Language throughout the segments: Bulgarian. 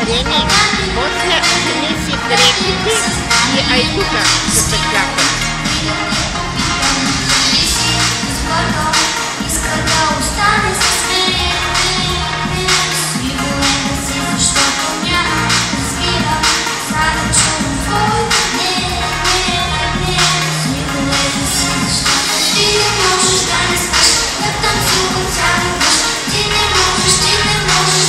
Рени, после жени си дрехите и айтука се петлята. Иска да остане с мен. Сигурен си, защото няма разбира. Сега чувам твоето не. Сигурен си, защото ти не можеш да не спиш, да танцува цяла нощ. Ти не можеш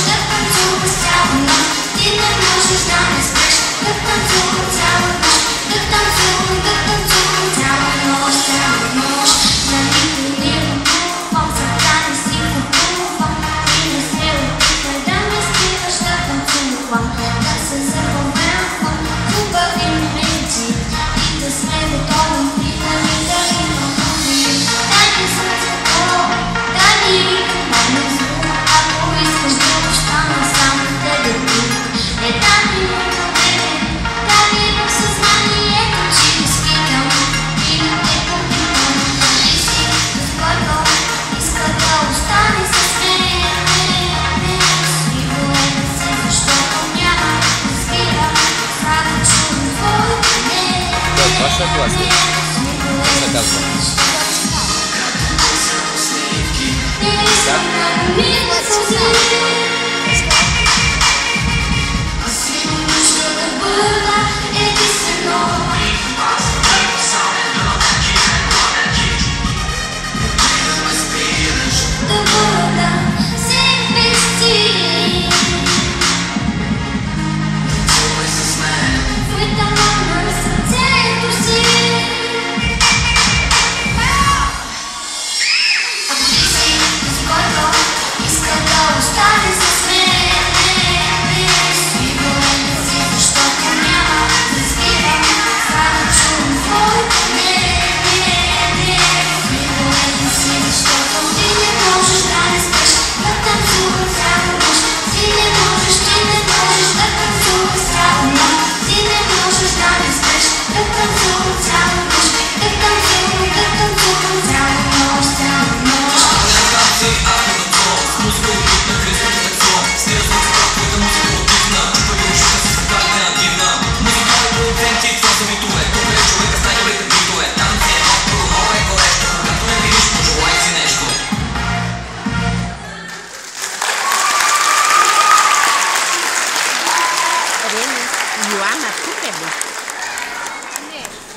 да танцуваш цяла нощ. Ти не можеш да не спиш, да танцува цяла нощ. Да танцувам цяла нощ, цяла нощ. За никой не купувам, сърца не си купувам. Ти не се опитвай да ме спираш да танцувам. Да се забавлявам, хубави моменти и да сме готови да имам нови. Дай ми сърцето, дай ми моя звук, ако искаш да остана само в тебе тук. Дай ми моето време, дай ми в съзнанието, че изкидам и да те попитам. Ти си разбъркал, иска да остане с мен. Сигурен си, защото няма разбира. Сега чувам твоето не. Ваша класса. Как се казва?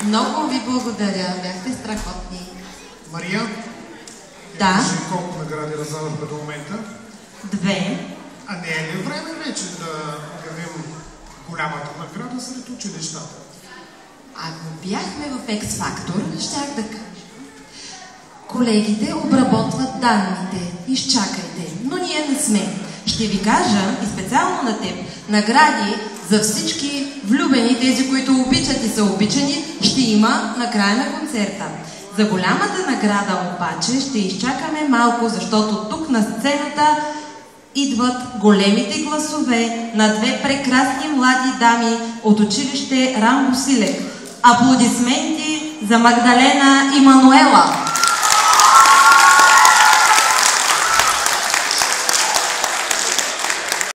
Много ви благодаря, бяхте страхотни. Мария? Да? Кажи колко награди раздавахме до момента? 2. А не е ли време вече да обявим голямата награда сред училищата? Ако бяхме в X-Factor, щях да кажа: колегите обработват данните, изчакайте, но ние не сме. Ще ви кажа, и специално на теб, награди за всички влюбени, тези, които обичат и са обичани, ще има на края на концерта. За голямата награда обаче ще изчакаме малко, защото тук на сцената идват големите гласове на две прекрасни млади дами от училище Рамбо Силек. Аплодисменти за Магдалена и Мануела!